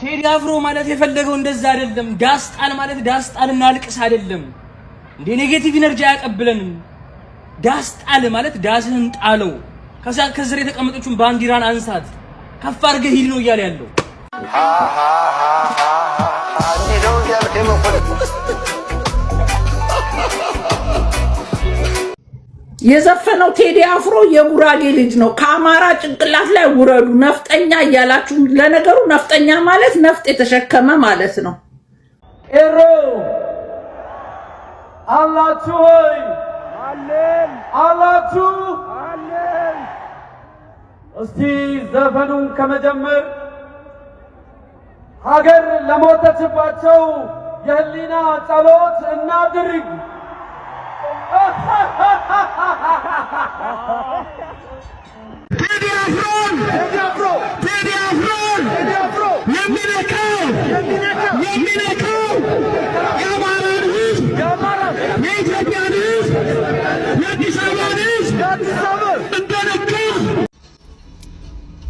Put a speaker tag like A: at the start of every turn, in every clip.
A: ቴዲ አፍሮ ማለት የፈለገው እንደዛ አይደለም። ዳስጣል ማለት ዳስጣልና አልቅስ አይደለም። እንደ ኔጌቲቭ ኢነርጂ አያቀብለንም። ዳስጣል ማለት ዳስህን ጣለው፣ ከስር የተቀመጠችውን ባንዲራን አንሳት፣ ከፍ አድርገህ ሂድ ነው እያለ ያለው።
B: የዘፈነው ቴዲ አፍሮ የጉራጌ ልጅ ነው። ከአማራ ጭንቅላት ላይ ውረዱ ነፍጠኛ እያላችሁ። ለነገሩ ነፍጠኛ ማለት ነፍጥ የተሸከመ ማለት ነው።
C: ኤሮ አላችሁ ወይ? አለን። አላችሁ? አለን። እስቲ ዘፈኑን ከመጀመር ሀገር ለሞተችባቸው የህሊና ጸሎት እናድርግ።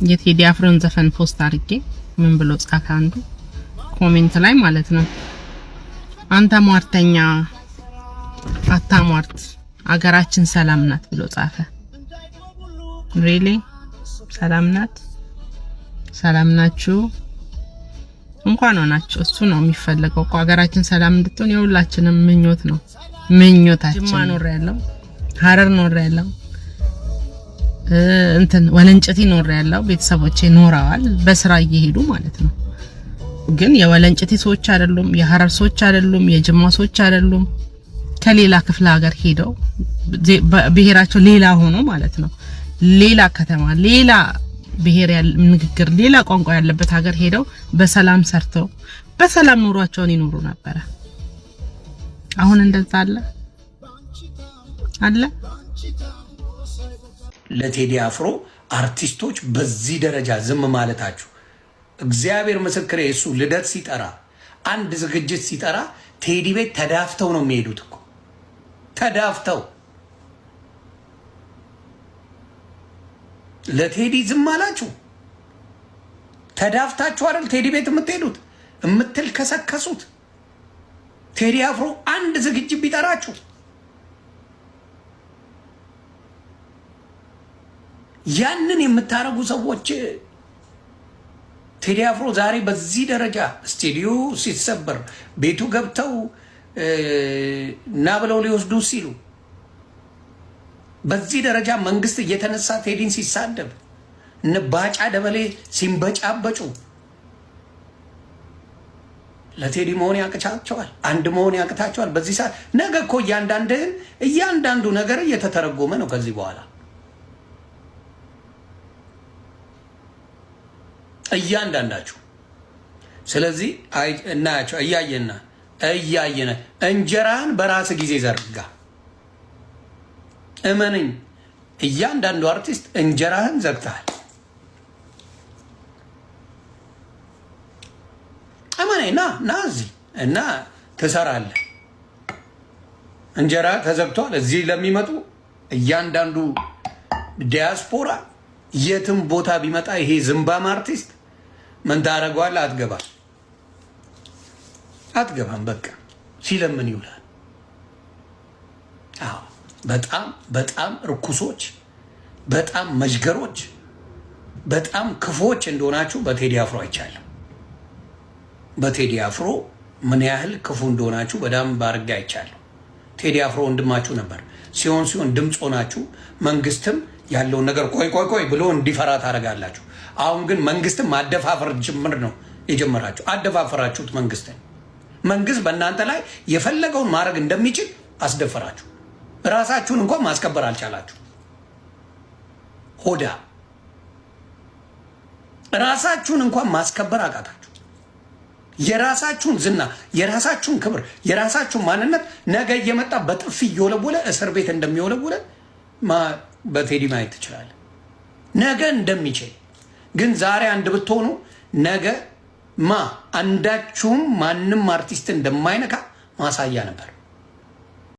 D: የቴዲ አፍሮን ዘፈን ፖስት አድርጌ ምን ብሎ ጻፈ አንዱ ኮሜንት ላይ ማለት ነው። አንተ ሟርተኛ አታሟርት አገራችን ሰላም ናት ብሎ ጻፈ። ሪሊ ሰላም ናት? ሰላም ናችሁ? እንኳን ሆናችሁ። እሱ ነው የሚፈልገው እኮ አገራችን ሰላም እንድትሆን የሁላችንም ምኞት ነው። ምኞታችን ጅማ ኖር ያለው ሐረር ኖር ያለው ወለንጭቲ ኖር ያለው ቤተሰቦቼ ኖረዋል በስራ እየሄዱ ማለት ነው። ግን የወለንጭቲ ሰዎች አይደሉም፣ የሐረር ሰዎች አይደሉም፣ የጅማ ሰዎች አይደሉም። ከሌላ ክፍለ ሀገር ሄደው ብሔራቸው ሌላ ሆኖ ማለት ነው ሌላ ከተማ ሌላ ብሔር ንግግር ሌላ ቋንቋ ያለበት ሀገር ሄደው በሰላም ሰርተው በሰላም ኑሯቸውን ይኖሩ ነበር። አሁን እንደዛ አለ።
E: ለቴዲ አፍሮ አርቲስቶች በዚህ ደረጃ ዝም ማለታችሁ እግዚአብሔር ምስክሬ። እሱ ልደት ሲጠራ አንድ ዝግጅት ሲጠራ ቴዲ ቤት ተዳፍተው ነው የሚሄዱት እኮ ተዳፍተው። ለቴዲ ዝም አላችሁ? ተዳፍታችሁ አይደል ቴዲ ቤት የምትሄዱት የምትልከሰከሱት? ቴዲ አፍሮ አንድ ዝግጅት ቢጠራችሁ ያንን የምታረጉ ሰዎች ቴዲ አፍሮ ዛሬ በዚህ ደረጃ ስቱዲዮ ሲሰበር ቤቱ ገብተው እና ብለው ሊወስዱ ሲሉ በዚህ ደረጃ መንግስት እየተነሳ ቴዲን ሲሳደብ ባጫ ደበሌ ሲንበጫበጩ ለቴዲ መሆን ያቅታቸዋል፣ አንድ መሆን ያቅታቸዋል። በዚህ ሰዓት ነገ እኮ እያንዳንዱ ነገር እየተተረጎመ ነው ከዚህ በኋላ እያንዳንዳችሁ። ስለዚህ እናያቸው እያየነ እንጀራን በራስ ጊዜ ዘርጋ። እመነኝ እያንዳንዱ አርቲስት እንጀራህን ዘግተሃል። እመነኝ ና እዚህ እና ትሰራለህ። እንጀራ ተዘግቷል። እዚህ ለሚመጡ እያንዳንዱ ዲያስፖራ የትም ቦታ ቢመጣ ይሄ ዝምባም አርቲስት ምን ታደርገዋለህ? አትገባም። በቃ ሲለምን ይውላል። አዎ በጣም ርኩሶች፣ በጣም መዥገሮች፣ በጣም ክፉዎች እንደሆናችሁ በቴዲ አፍሮ አይቻለሁ። በቴዲ አፍሮ ምን ያህል ክፉ እንደሆናችሁ በደንብ አድርጌ አይቻለሁ። ቴዲ አፍሮ ወንድማችሁ ነበር። ሲሆን ድምፅ ሆናችሁ መንግስትም ያለውን ነገር ቆይ ብሎ እንዲፈራ ታደርጋላችሁ። አሁን ግን መንግስትን ማደፋፈር ጅምር ነው የጀመራችሁ። አደፋፈራችሁት መንግስትን። መንግስት በእናንተ ላይ የፈለገውን ማድረግ እንደሚችል አስደፈራችሁ። ራሳችሁን እንኳን ማስከበር አልቻላችሁ። ሆዳ ራሳችሁን እንኳን ማስከበር አቃታችሁ። የራሳችሁን ዝና፣ የራሳችሁን ክብር፣ የራሳችሁን ማንነት ነገ እየመጣ በጥፊ እየወለወለ እስር ቤት እንደሚወለወለ በቴዲ ማየት ትችላለህ። ነገ እንደሚችል ግን ዛሬ አንድ ብትሆኑ ነገ አንዳችሁም ማንም አርቲስት እንደማይነካ ማሳያ ነበር።